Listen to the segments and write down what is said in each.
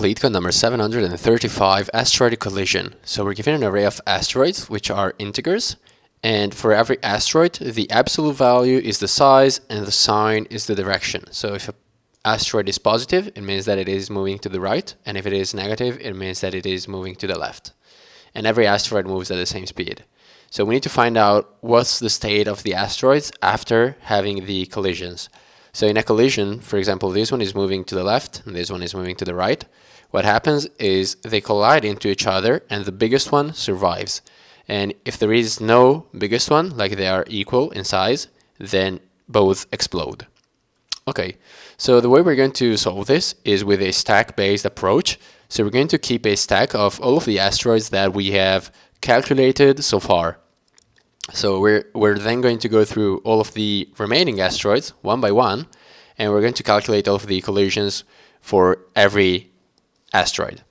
LeetCode number 735, Asteroid Collision. So we're given an array of asteroids, which are integers. And for every asteroid, the absolute value is the size and the sign is the direction. So if an asteroid is positive, it means that it is moving to the right. And if it is negative, it means that it is moving to the left. And every asteroid moves at the same speed. So we need to find out what's the state of the asteroids after having the collisions. So in a collision, for example, this one is moving to the left and this one is moving to the right. What happens is they collide into each other and the biggest one survives. And if there is no biggest one, like they are equal in size, then both explode. Okay, so the way we're going to solve this is with a stack-based approach. So we're going to keep a stack of all of the asteroids that we have calculated so far. So we're then going to go through all of the remaining asteroids one by one, and we're going to calculate all of the collisions for every asteroid.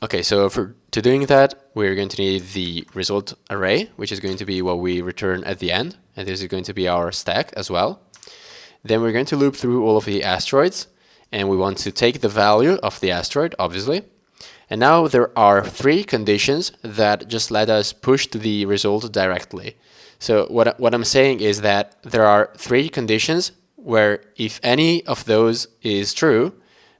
Okay, so to doing that, we're going to need the result array, which is going to be what we return at the end, and this is going to be our stack as well. Then we're going to loop through all of the asteroids, and we want to take the value of the asteroid, obviously. And now there are three conditions that just let us push to the result directly. So what I'm saying is that there are three conditions where if any of those is true,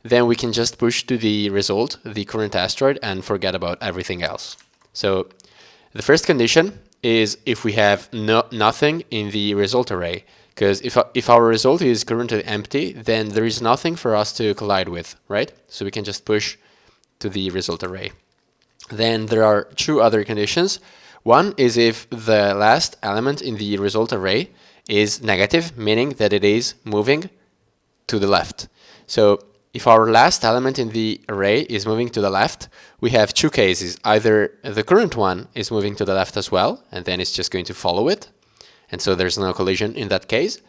then we can just push to the result, the current asteroid, and forget about everything else. So the first condition is if we have nothing in the result array. Because if our result is currently empty, then there is nothing for us to collide with, right? So we can just push to the result array. Then there are two other conditions. One is if the last element in the result array is negative, meaning that it is moving to the left. So if our last element in the array is moving to the left, we have two cases. Either the current one is moving to the left as well, and then it's just going to follow it. And so there's no collision in that case.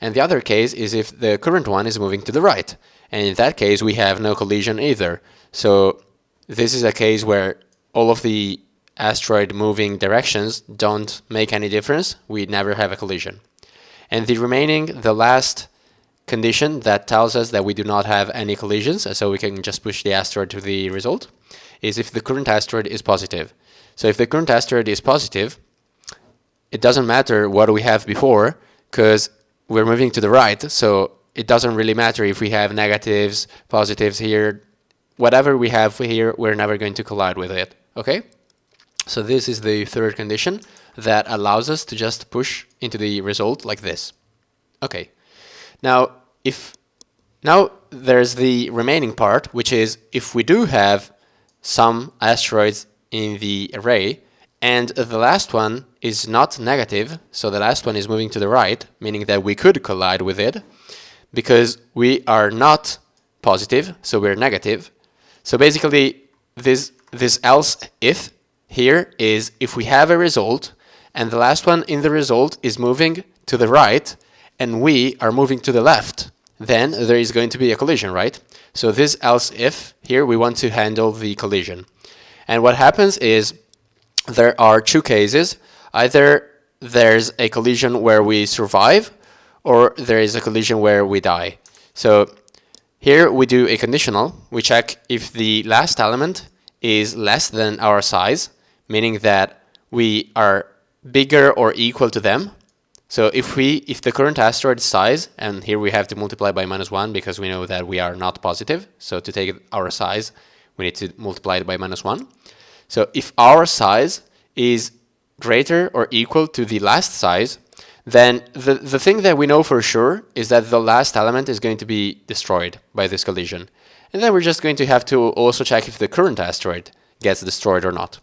And the other case is if the current one is moving to the right. And in that case, we have no collision either. So this is a case where all of the asteroid moving directions don't make any difference. We never have a collision. And the last condition that tells us that we do not have any collisions, so we can just push the asteroid to the result, is if the current asteroid is positive. So if the current asteroid is positive, it doesn't matter what we have before, because we're moving to the right, so it doesn't really matter if we have negatives, positives here. Whatever we have here, we're never going to collide with it, okay? So this is the third condition that allows us to just push into the result like this. Okay, now there's the remaining part, which is if we do have some asteroids in the array, and the last one is not negative, so the last one is moving to the right, meaning that we could collide with it, because we are not positive, so we're negative. So basically, this else if here is if we have a result, and the last one in the result is moving to the right, and we are moving to the left, then there is going to be a collision, right? So this else if here, we want to handle the collision. And what happens is, there are two cases. Either there's a collision where we survive, or there is a collision where we die. So here we do a conditional. We check if the last element is less than our size, meaning that we are bigger or equal to them. So if the current asteroid size, and here we have to multiply by -1 because we know that we are not positive. So to take our size, we need to multiply it by -1. So if our size is greater or equal to the last size, then the thing that we know for sure is that the last element is going to be destroyed by this collision. And then we're just going to have to also check if the current asteroid gets destroyed or not.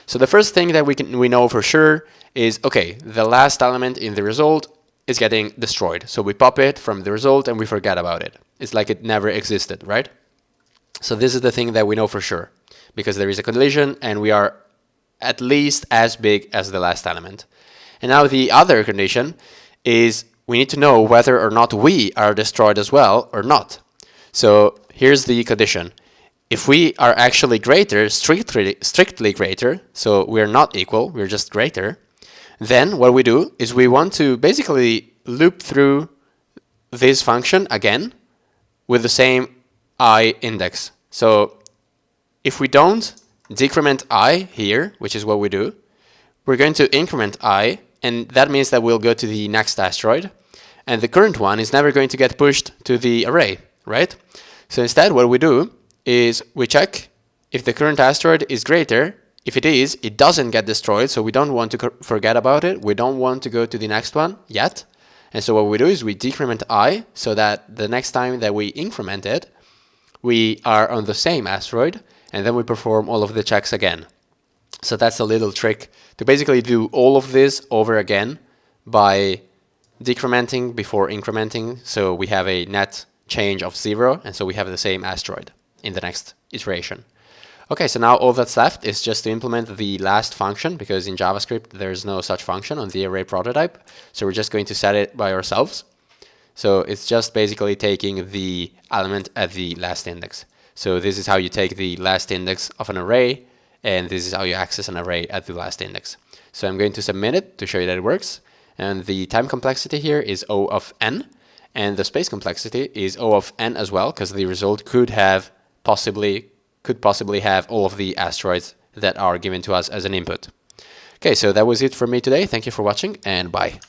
So the first thing that we know for sure is, okay, the last element in the result is getting destroyed. So we pop it from the result and we forget about it. It's like it never existed, right? So this is the thing that we know for sure, because there is a collision and we are at least as big as the last element. And now the other condition is we need to know whether or not we are destroyed as well or not. So here's the condition. If we are actually greater, strictly greater, so we're not equal, we're just greater, then what we do is we want to basically loop through this function again with the same I index. So if we don't decrement I here, which is what we do, we're going to increment I, and that means that we'll go to the next asteroid, and the current one is never going to get pushed to the array, right? So instead, what we do is we check if the current asteroid is greater. If it is, it doesn't get destroyed, so we don't want to forget about it. We don't want to go to the next one yet. And so what we do is we decrement I so that the next time that we increment it, we are on the same asteroid, and then we perform all of the checks again. So that's a little trick to basically do all of this over again by decrementing before incrementing. So we have a net change of 0, and so we have the same asteroid in the next iteration. Okay, so now all that's left is just to implement the last function, because in JavaScript there's no such function on the array prototype. So we're just going to set it by ourselves. So it's just basically taking the element at the last index. So this is how you take the last index of an array, and this is how you access an array at the last index. So I'm going to submit it to show you that it works. And the time complexity here is O of n, and the space complexity is O of n as well, because the result could possibly have all of the asteroids that are given to us as an input. Okay, so that was it for me today. Thank you for watching, and bye.